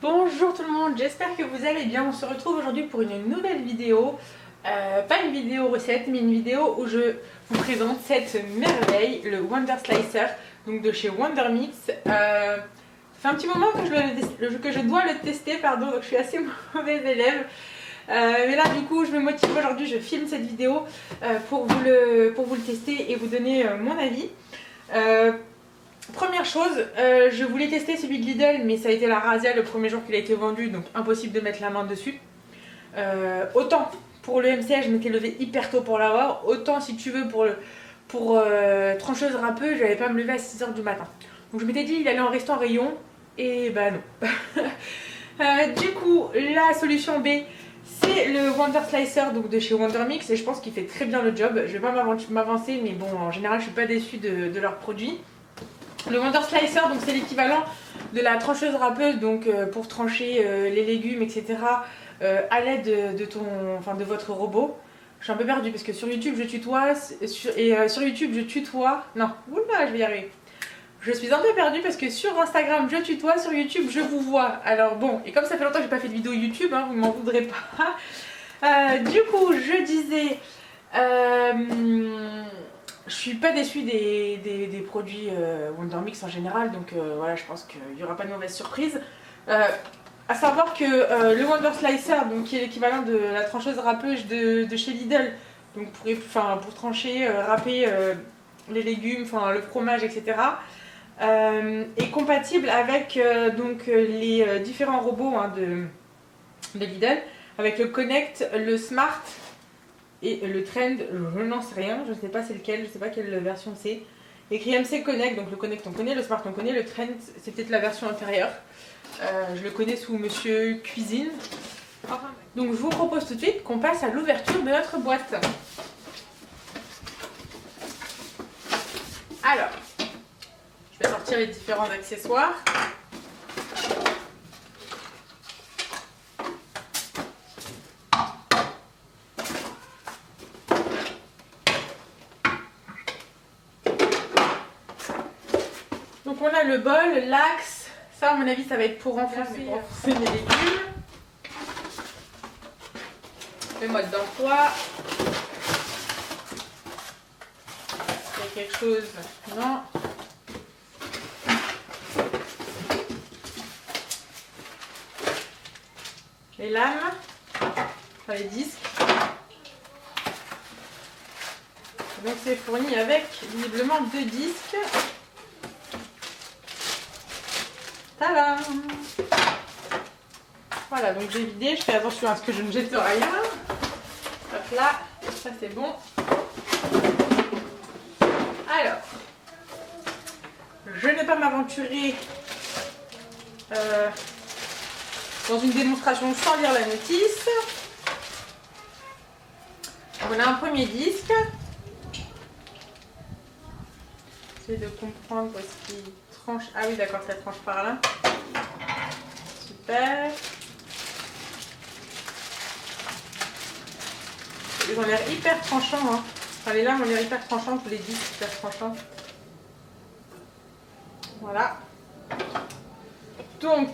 Bonjour tout le monde, j'espère que vous allez bien. On se retrouve aujourd'hui pour une nouvelle vidéo. Pas une vidéo recette, mais une vidéo où je vous présente cette merveille, le Wonder Slicer, donc de chez Wonder Mix. Ça fait un petit moment que je dois le tester, pardon, donc je suis assez mauvaise élève. Mais là du coup je me motive aujourd'hui, je filme cette vidéo pour vous le tester et vous donner mon avis. Première chose, je voulais tester celui de Lidl, mais ça a été la razzia le premier jour qu'il a été vendu, donc impossible de mettre la main dessus. Autant pour le MC, je m'étais levée hyper tôt pour l'avoir, autant si tu veux pour trancheuse râpeuse, je n'allais pas me lever à 6h du matin. Donc je m'étais dit il allait en restant en rayon, et bah non. Du coup, la solution B, c'est le Wonder Slicer donc de chez Wonder Mix, et je pense qu'il fait très bien le job. Je vais pas m'avancer, mais bon, en général je suis pas déçue de leurs produits. Le Wonder Slicer, donc c'est l'équivalent de la trancheuse râpeuse, donc pour trancher les légumes, etc. À l'aide de votre robot. Je suis un peu perdue parce que sur YouTube je tutoie, sur YouTube je tutoie. Non, oula, je vais y arriver. Je suis un peu perdue parce que sur Instagram je tutoie, sur YouTube je vous vois. Alors bon, et comme ça fait longtemps que j'ai pas fait de vidéo YouTube, hein, vous m'en voudrez pas. Du coup, je disais. Je suis pas déçue des produits Wonder Mix en général, donc voilà, je pense qu'il n'y aura pas de mauvaise surprise. À savoir que le Wonder Slicer, donc, qui est l'équivalent de la trancheuse râpeuse de chez Lidl, donc pour trancher, râper les légumes, le fromage, etc., est compatible avec les différents robots de Lidl, avec le Connect, le Smart et le Trend, je n'en sais rien, je ne sais pas c'est lequel, je ne sais pas quelle version c'est. Écrit MC Connect, donc le Connect on connaît, le Smart on connaît, le Trend c'est peut-être la version intérieure. Je le connais sous Monsieur Cuisine. Donc je vous propose tout de suite qu'on passe à l'ouverture de notre boîte. Alors, je vais sortir les différents accessoires. Donc on a le bol, l'axe, ça à mon avis ça va être pour renforcer mes légumes. Le mode d'emploi. Il y a quelque chose, non. Les lames, les disques. Donc c'est fourni avec visiblement 2 disques. Tadam! Voilà, donc j'ai vidé, je fais attention à ce que je ne jette rien. Hop là, ça c'est bon. Alors, je ne vais pas m'aventurer dans une démonstration sans lire la notice. On a un premier disque. J'essaie de comprendre ce qui tranche. Ah oui, d'accord, ça tranche par là. Super. Ils ont l'air hyper tranchants. Hein. Enfin, les lames ont l'air hyper tranchantes, les disques hyper tranchants. Voilà. Donc,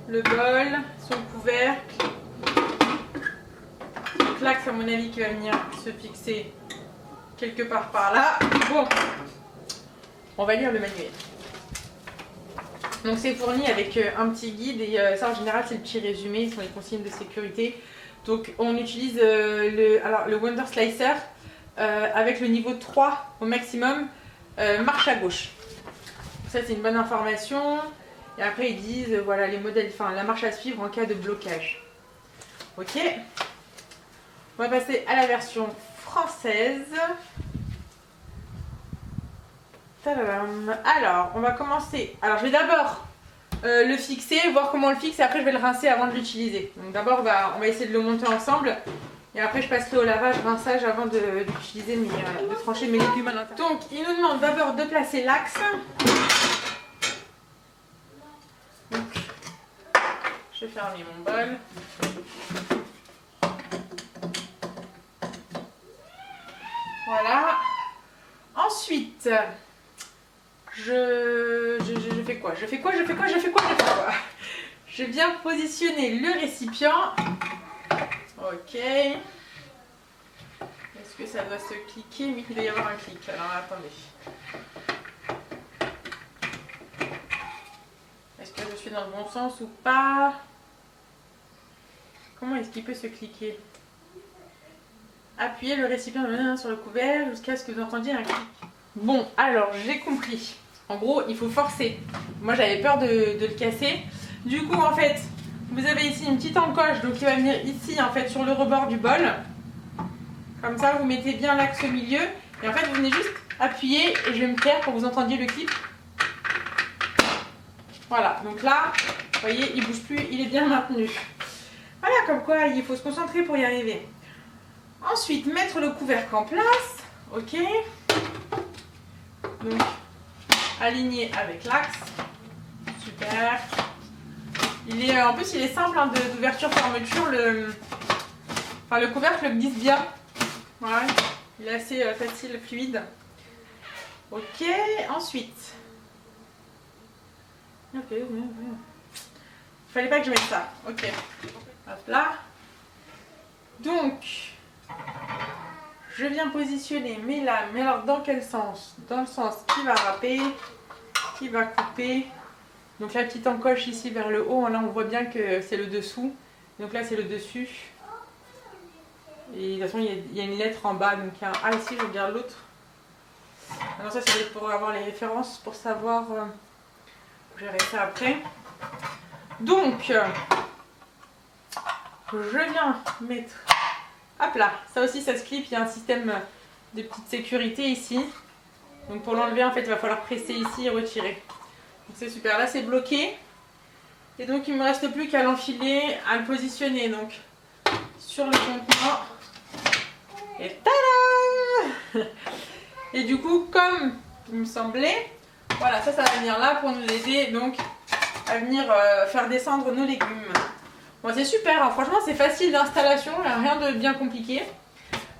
le bol, son couvercle. Donc l'axe, à mon avis, qui va venir se fixer quelque part par là. Bon, on va lire le manuel. Donc c'est fourni avec un petit guide et ça en général c'est le petit résumé, ce sont les consignes de sécurité. Donc on utilise le Wonder Slicer avec le niveau 3 au maximum, marche à gauche. Ça c'est une bonne information. Et après ils disent voilà les modèles, la marche à suivre en cas de blocage. Ok. On va passer à la version française. Alors, on va commencer. Alors, je vais d'abord le fixer, voir comment on le fixe, et après je vais le rincer avant de l'utiliser. Donc d'abord, on va essayer de le monter ensemble, et après je passerai au lavage, rinçage avant d'utiliser de trancher mes légumes à l'intérieur. Donc, il nous demande d'abord de placer l'axe. Donc, je vais fermer mon bol. Voilà. Ensuite, je fais quoi? je viens positionner le récipient. Ok. Est-ce que ça doit se cliquer? Oui, il doit y avoir un clic. Alors attendez. Est-ce que je suis dans le bon sens ou pas? Comment est-ce qu'il peut se cliquer? Appuyez le récipient sur le couvert jusqu'à ce que vous entendiez un clic. Bon, alors j'ai compris. En gros, il faut forcer. Moi, j'avais peur de le casser. Du coup, en fait, vous avez ici une petite encoche, donc qui va venir ici, en fait, sur le rebord du bol. Comme ça, vous mettez bien l'axe au milieu. Et en fait, vous venez juste appuyer et je vais me taire pour que vous entendiez le clip. Voilà, donc là, vous voyez, il ne bouge plus, il est bien maintenu. Voilà, comme quoi, il faut se concentrer pour y arriver. Ensuite, mettre le couvercle en place. Ok. Donc, aligné avec l'axe. Super. En plus, il est simple hein, d'ouverture-fermeture. Le couvercle glisse bien. Voilà. Il est assez facile, fluide. Ok. Ensuite. Ok. Fallait pas que je mette ça. Ok. Hop là. Donc, je viens positionner mes lames. Mais alors, dans quel sens? Dans le sens qui va râper, qui va couper. Donc la petite encoche ici vers le haut, là on voit bien que c'est le dessous. Donc là c'est le dessus. Et de toute façon il y a une lettre en bas. Donc il y a un A ici, je regarde l'autre. Alors ça c'est pour avoir les références, pour savoir gérer ça après. Donc je viens mettre... Hop là, ça aussi ça se clip, il y a un système de petite sécurité ici. Donc pour l'enlever en fait il va falloir presser ici et retirer. C'est super, là c'est bloqué. Et donc il ne me reste plus qu'à l'enfiler, à le positionner donc sur le contenant. Et tada! Et du coup, comme il me semblait, voilà, ça va venir là pour nous aider donc à venir faire descendre nos légumes. Bon, c'est super, hein. Franchement c'est facile d'installation, rien de bien compliqué.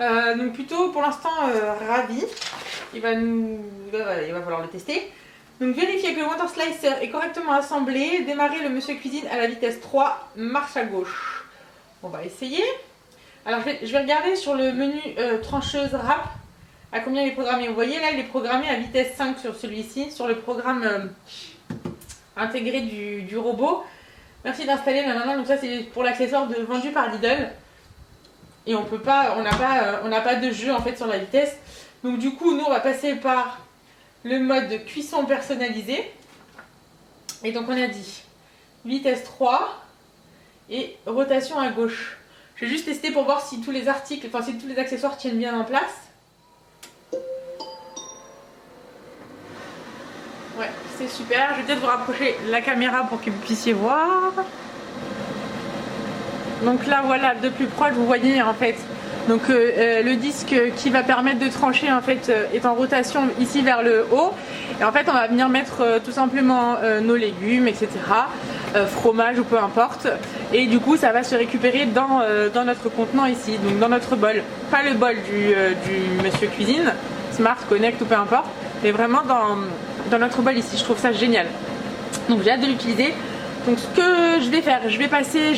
Donc plutôt pour l'instant ravi. Il va falloir le tester. Donc vérifiez que le water slicer est correctement assemblé. Démarrez le monsieur cuisine à la vitesse 3, marche à gauche. On va essayer. Alors je vais regarder sur le menu trancheuse râpe à combien il est programmé. Vous voyez là il est programmé à vitesse 5 sur celui-ci, sur le programme intégré du robot. Merci d'installer donc ça c'est pour l'accessoire vendu par Lidl. Et on n'a pas de jeu en fait sur la vitesse. Donc du coup nous on va passer par le mode de cuisson personnalisé. Et donc on a dit vitesse 3 et rotation à gauche. Je vais juste tester pour voir si tous les articles, enfin si tous les accessoires tiennent bien en place. Ouais, c'est super. Je vais peut-être vous rapprocher la caméra pour que vous puissiez voir. Donc là voilà, de plus proche vous voyez en fait. Donc le disque qui va permettre de trancher en fait est en rotation ici vers le haut. Et en fait on va venir mettre tout simplement nos légumes, etc. Fromage ou peu importe. Et du coup ça va se récupérer dans notre contenant ici, donc dans notre bol. Pas le bol du monsieur cuisine, Smart, Connect ou peu importe. Mais vraiment dans notre bol ici, je trouve ça génial. Donc j'ai hâte de l'utiliser. Donc ce que je vais faire, je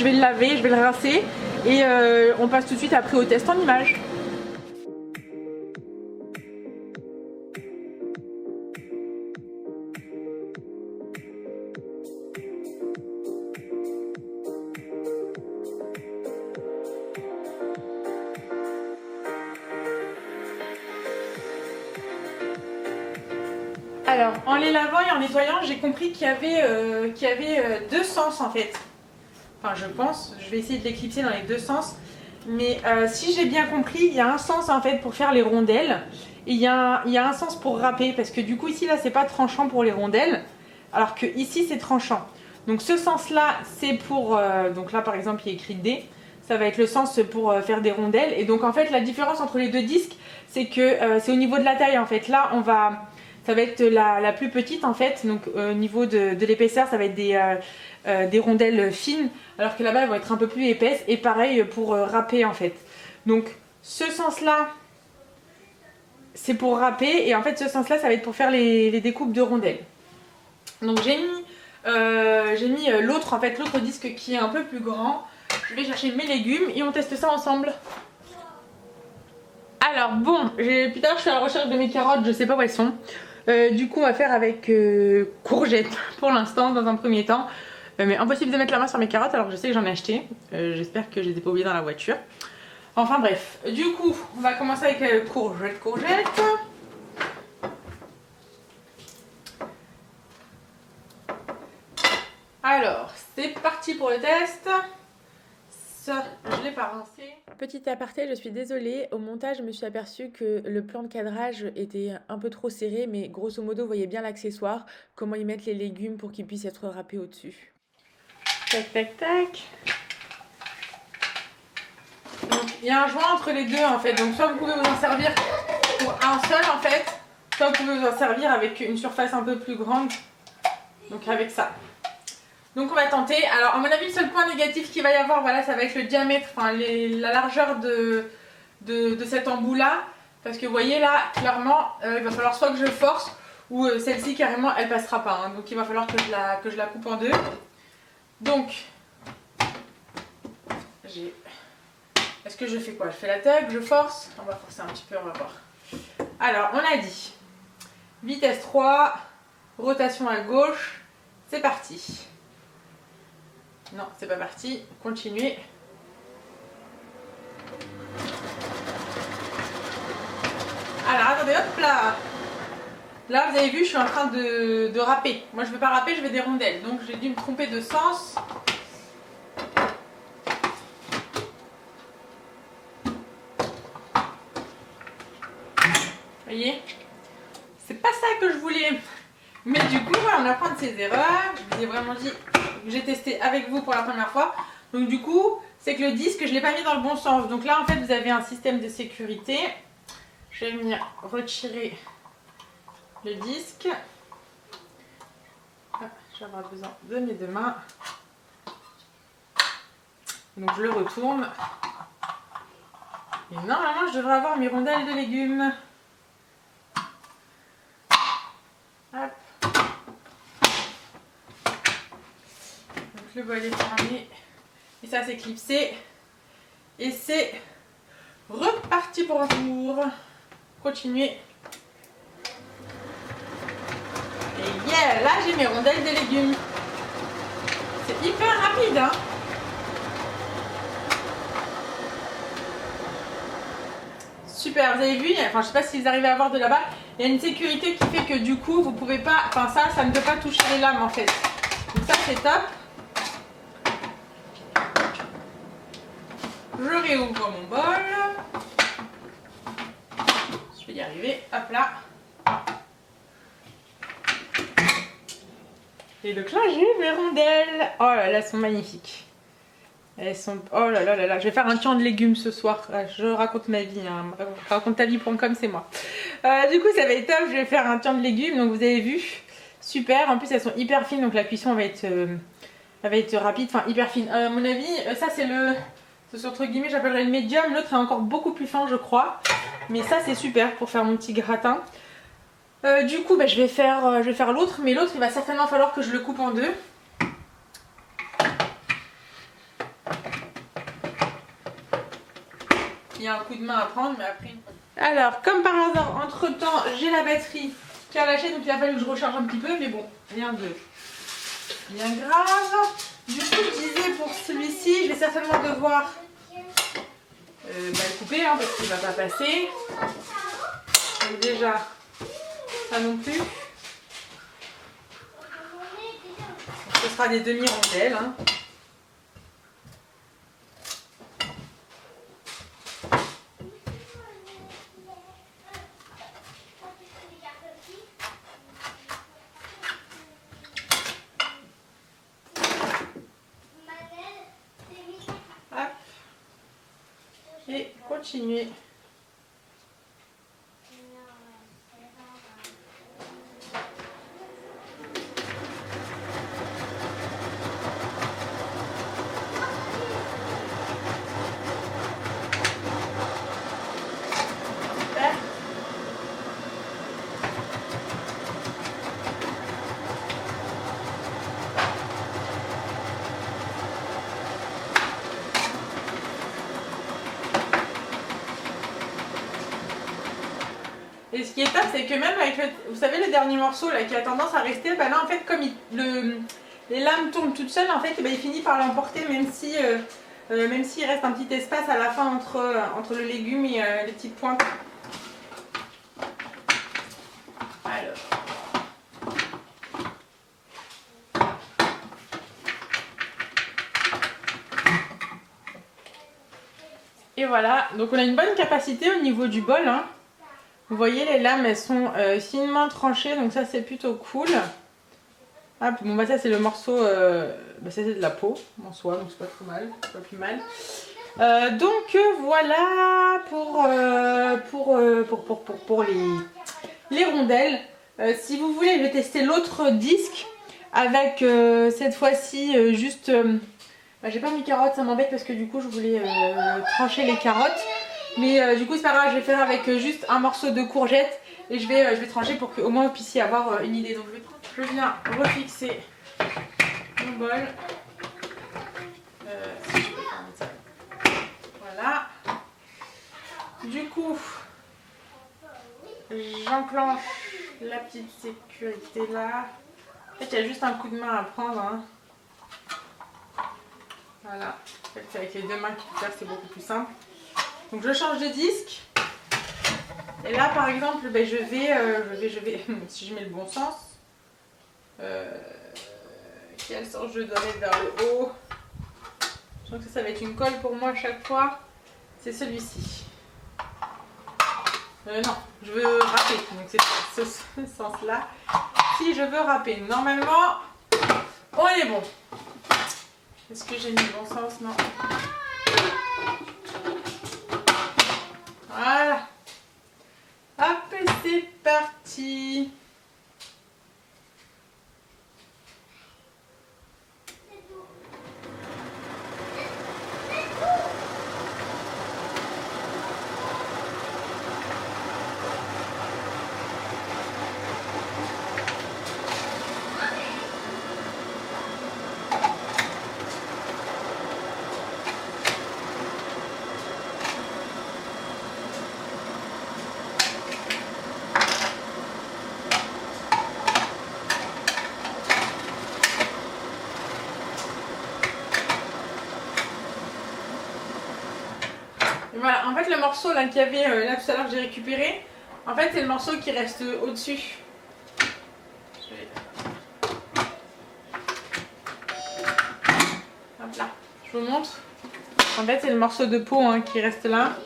vais le laver, je vais le rincer. Et on passe tout de suite après au test en images. Alors, en les lavant et en nettoyant, j'ai compris qu'il y avait deux sens en fait. Enfin, je pense, je vais essayer de l'éclipser dans les deux sens. Mais si j'ai bien compris, il y a un sens en fait pour faire les rondelles. Et il y a un sens pour râper. Parce que du coup, ici, là, c'est pas tranchant pour les rondelles. Alors que ici, c'est tranchant. Donc ce sens-là, c'est pour... donc là, par exemple, il y a écrit D. Ça va être le sens pour faire des rondelles. Et donc, en fait, la différence entre les deux disques, c'est que c'est au niveau de la taille, en fait. Là, ça va être la plus petite, en fait. Donc, au niveau de l'épaisseur, ça va être des rondelles fines, alors que là-bas elles vont être un peu plus épaisses, et pareil pour râper en fait. Donc ce sens là c'est pour râper, et en fait ce sens là ça va être pour faire les découpes de rondelles. Donc j'ai mis J'ai mis l'autre en fait, l'autre disque qui est un peu plus grand. Je vais chercher mes légumes et on teste ça ensemble. Alors bon, plus tard je suis à la recherche de mes carottes, je sais pas où elles sont. Du coup on va faire avec courgettes pour l'instant dans un premier temps. Mais impossible de mettre la main sur mes carottes alors que je sais que j'en ai acheté. J'espère que je les ai pas oubliées dans la voiture. Enfin bref, du coup on va commencer avec courgettes. Alors c'est parti pour le test. Ça, je l'ai pas rincé. Petit aparté, je suis désolée, au montage je me suis aperçue que le plan de cadrage était un peu trop serré, mais grosso modo vous voyez bien l'accessoire, comment y mettre les légumes pour qu'ils puissent être râpés au-dessus. Tac tac tac. Donc il y a un joint entre les deux en fait, donc soit vous pouvez vous en servir pour un seul en fait, soit vous pouvez vous en servir avec une surface un peu plus grande, donc avec ça. Donc on va tenter. Alors à mon avis le seul point négatif qu'il va y avoir, voilà, ça va être le diamètre, enfin la largeur de cet embout là. Parce que vous voyez là, clairement, il va falloir soit que je force ou celle-ci carrément elle passera pas. Hein. Donc il va falloir que je la coupe en deux. Donc, est-ce que je fais quoi? Je fais la tug, je force. On va forcer un petit peu, on va voir. Alors on a dit vitesse 3, rotation à gauche, c'est parti. Non, c'est pas parti. Continuez. Alors, attendez, hop là. Là, vous avez vu, je suis en train de râper. Moi, je ne vais pas râper, je vais des rondelles. Donc, j'ai dû me tromper de sens. Vous voyez? C'est pas ça que je voulais. Mais du coup, voilà, on apprend de ses erreurs. Je vous ai vraiment dit que j'ai testé avec vous pour la première fois. Donc du coup, c'est que le disque, je ne l'ai pas mis dans le bon sens. Donc là, en fait, vous avez un système de sécurité. Je vais venir retirer le disque. Ah, je vais avoir besoin de mes deux mains. Donc je le retourne. Et normalement, je devrais avoir mes rondelles de légumes. Hop. Donc le bol est fermé. Et ça c'est clipsé. Et c'est reparti pour un tour. Continuez. Et yeah, là j'ai mes rondelles de légumes. C'est hyper rapide, hein. Super, vous avez vu, enfin je sais pas si vous arrivez à voir de là-bas, il y a une sécurité qui fait que du coup vous pouvez pas, enfin ça ne peut pas toucher les lames en fait. Donc ça c'est top. Je réouvre mon bol. Je vais y arriver, hop là. Et donc là j'ai mes rondelles. Oh là là, elles sont magnifiques. Elles sont... Oh là là là là, je vais faire un tian de légumes ce soir. Je raconte ma vie, hein. Raconte ta vie.com, c'est moi. Du coup ça va être top, je vais faire un tian de légumes. Donc vous avez vu, super. En plus elles sont hyper fines, donc la cuisson va être rapide, enfin hyper fine. À mon avis, ça c'est le... C'est entre guillemets, j'appellerais le médium. L'autre est encore beaucoup plus fin, je crois. Mais ça, c'est super pour faire mon petit gratin. Du coup, je vais faire l'autre. Mais l'autre, il va certainement falloir que je le coupe en deux. Il y a un coup de main à prendre, mais après... Alors, comme par hasard, entre-temps, j'ai la batterie qui a lâché. Donc, il a fallu que je recharge un petit peu. Mais bon, rien de bien grave. Du coup, je disais pour celui-ci, je vais certainement devoir le couper hein, parce qu'il ne va pas passer. Donc déjà, ça non plus. Donc, ce sera des demi-rondelles. Hein. Et continuer. Super. Et ce qui est top, c'est que même avec vous savez, le dernier morceau là qui a tendance à rester, bah là en fait, comme les lames tournent toutes seules, en fait, bah, il finit par l'emporter, même si même s'il reste un petit espace à la fin entre le légume et les petites pointes. Alors. Et voilà, donc on a une bonne capacité au niveau du bol, hein. Vous voyez, les lames, elles sont finement tranchées, donc ça c'est plutôt cool. Hop, bon bah ça c'est le morceau, bah ça c'est de la peau en soi, donc c'est pas trop mal, c'est pas plus mal. Donc voilà pour les rondelles. Si vous voulez, je vais tester l'autre disque avec cette fois-ci juste... bah, j'ai pas mis carottes, ça m'embête parce que du coup je voulais trancher les carottes. Mais du coup c'est pas grave, je vais faire avec juste un morceau de courgette et je vais trancher pour qu'au moins vous puissiez avoir une idée. Donc je viens refixer mon bol. Si je peux faire ça. Voilà. Du coup, j'enclenche la petite sécurité là. En fait, il y a juste un coup de main à prendre, hein. Voilà. En fait, c'est avec les deux mains qu'il faut faire, c'est beaucoup plus simple. Donc je change de disque. Et là par exemple, ben, je vais, si je mets le bon sens, quel sens je dois mettre vers le haut? Je pense que ça va être une colle pour moi à chaque fois. C'est celui-ci. Non, je veux râper, donc c'est ce sens-là. Si je veux râper, normalement, on est bon. Est-ce que j'ai mis le bon sens? Non. Voilà. Hop, c'est parti. Voilà, en fait le morceau là qu'il y avait là tout à l'heure que j'ai récupéré, en fait c'est le morceau qui reste au-dessus. Hop là, je vous montre. En fait c'est le morceau de peau hein, qui reste là.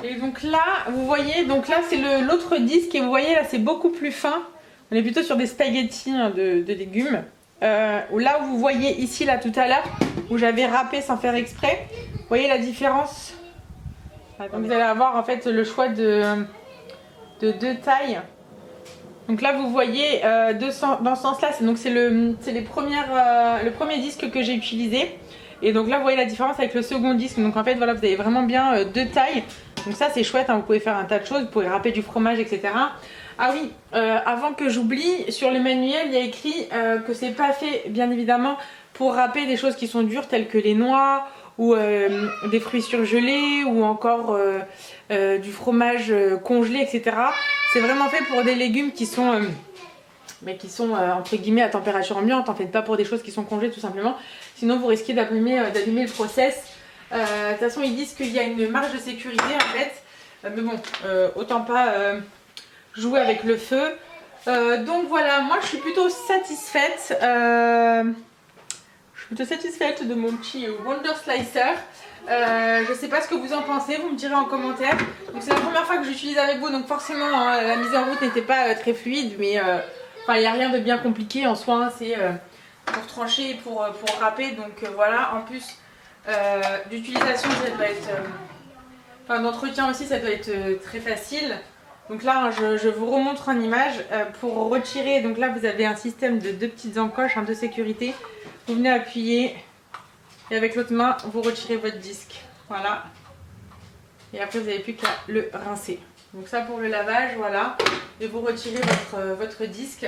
Et donc là, vous voyez, donc là c'est l'autre disque et vous voyez là c'est beaucoup plus fin. On est plutôt sur des spaghettis hein, de légumes. Là où vous voyez ici là tout à l'heure où j'avais râpé sans faire exprès, vous voyez la différence. Donc vous allez avoir en fait le choix de deux tailles. Donc là vous voyez dans ce sens là, c'est le premier disque que j'ai utilisé. Et donc là vous voyez la différence avec le second disque. Donc en fait voilà, vous avez vraiment bien deux tailles. Donc ça c'est chouette, hein, vous pouvez faire un tas de choses, vous pouvez râper du fromage, etc. Ah oui, avant que j'oublie, sur le manuel il y a écrit que c'est pas fait bien évidemment pour râper des choses qui sont dures telles que les noix ou des fruits surgelés ou encore du fromage congelé, etc. C'est vraiment fait pour des légumes qui sont entre guillemets à température ambiante. En fait pas pour des choses qui sont congelées tout simplement, sinon vous risquez d'abîmer le process. De toute façon ils disent qu'il y a une marge de sécurité en fait, mais bon autant pas jouer avec le feu. Donc voilà, moi je suis plutôt satisfaite. De mon petit Wonder Slicer. Je sais pas ce que vous en pensez, vous me direz en commentaire. Donc c'est la première fois que j'utilise avec vous, donc forcément hein, la mise en route n'était pas très fluide, mais enfin il n'y a rien de bien compliqué en soi, hein, c'est pour trancher et pour râper. Donc voilà, en plus d'utilisation ça doit être enfin d'entretien aussi, ça doit être très facile. Donc là hein, je vous remontre en image pour retirer. Donc là vous avez un système de deux petites encoches hein, de sécurité. Vous venez appuyer et avec l'autre main vous retirez votre disque, voilà, et après vous n'avez plus qu'à le rincer. Donc ça pour le lavage, voilà, et vous retirez votre disque.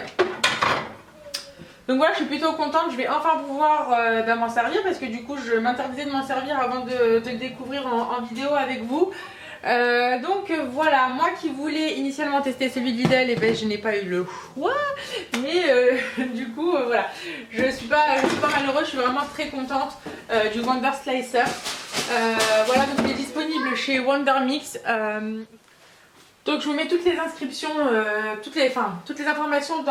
Donc voilà, je suis plutôt contente, je vais enfin pouvoir m'en servir parce que du coup je m'interdisais de m'en servir avant de le découvrir en vidéo avec vous. Donc voilà, moi qui voulais initialement tester celui de Lidl, et ben je n'ai pas eu le choix, mais du coup voilà, je suis pas malheureuse, je suis vraiment très contente du Wonder Slicer. Voilà, donc il est disponible chez Wonder Mix. Donc je vous mets toutes les inscriptions, toutes les informations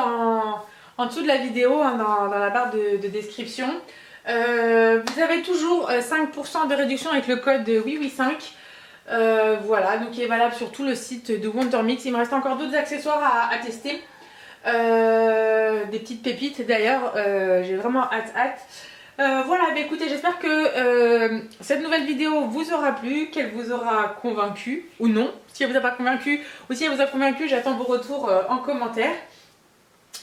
en dessous de la vidéo, hein, dans la barre de description. Vous avez toujours 5% de réduction avec le code WIWI5. Voilà, donc il est valable sur tout le site de Wonder Mix. Il me reste encore d'autres accessoires à tester. Des petites pépites d'ailleurs, j'ai vraiment hâte. Voilà, bah écoutez, j'espère que cette nouvelle vidéo vous aura plu, qu'elle vous aura convaincu ou non. Si elle vous a pas convaincu ou si elle vous a convaincu, j'attends vos retours en commentaire.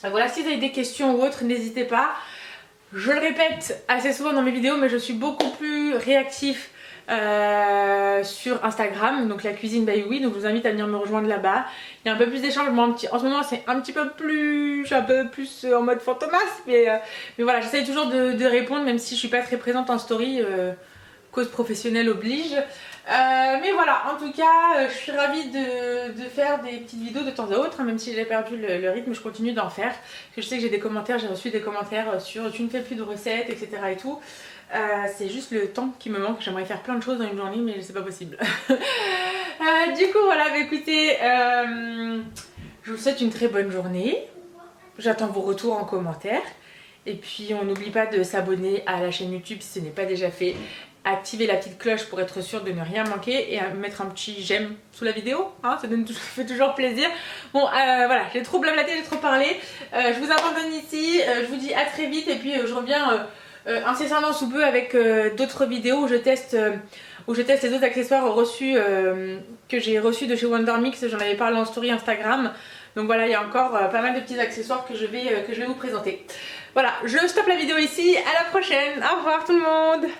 Voilà, si vous avez des questions ou autres, n'hésitez pas. Je le répète assez souvent dans mes vidéos, mais je suis beaucoup plus réactif sur Instagram, donc la cuisine by Oui, donc je vous invite à venir me rejoindre là-bas. Il y a un peu plus d'échanges, en ce moment c'est un petit peu plus, je suis un peu plus en mode fantomas, mais voilà, j'essaye toujours de répondre même si je suis pas très présente en story, cause professionnelle oblige. Mais voilà, en tout cas, je suis ravie de faire des petites vidéos de temps à autre, hein, même si j'ai perdu le rythme, je continue d'en faire. Parce que je sais que j'ai des commentaires, j'ai reçu des commentaires sur tu ne fais plus de recettes, etc. et tout. C'est juste le temps qui me manque, j'aimerais faire plein de choses dans une journée, mais c'est pas possible. Du coup, voilà, bah, écoutez, je vous souhaite une très bonne journée. J'attends vos retours en commentaire. Et puis, on n'oublie pas de s'abonner à la chaîne YouTube si ce n'est pas déjà fait. Activer la petite cloche pour être sûr de ne rien manquer et mettre un petit j'aime sous la vidéo, hein, ça fait toujours plaisir. Bon, voilà, j'ai trop blablaté, j'ai trop parlé. Je vous abandonne ici, je vous dis à très vite et puis je reviens incessamment sous peu avec d'autres vidéos où je teste les autres accessoires reçus que j'ai reçus de chez Wonder Mix. J'en avais parlé en story Instagram. Donc voilà, il y a encore pas mal de petits accessoires que je vais vous présenter. Voilà, je stoppe la vidéo ici, à la prochaine, au revoir tout le monde.